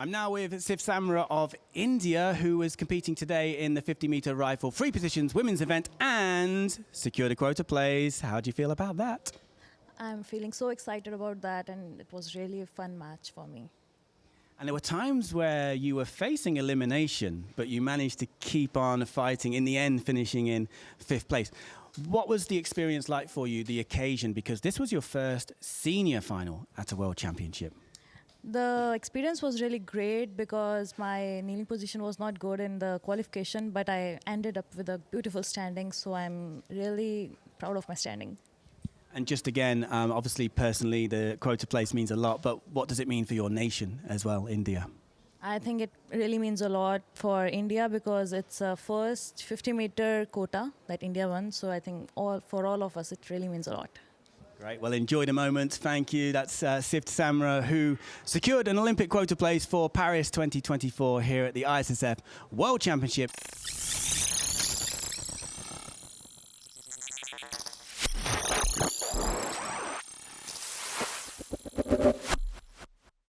I'm now with Siv Samra of India, who was competing today in the 50-meter rifle free positions women's event and secured a quota place. How do you feel about that? I'm feeling so excited about that, and it was really a fun match for me. And there were times where you were facing elimination, but you managed to keep on fighting, in the end finishing in 5th place. What was the experience like for you, the occasion? Because this was your first senior final at a World Championship. The experience was really great because my kneeling position was not good in the qualification, but I ended up with a beautiful standing, so I'm really proud of my standing. And just again, obviously personally, the quota place means a lot, but what does it mean for your nation as well, India? I think it really means a lot for India because it's a first 50-meter quota that India won, so I think for all of us, it really means a lot. Great. Well, enjoy the moment. Thank you. That's Siv Samra, who secured an Olympic quota place for Paris 2024 here at the ISSF World Championship.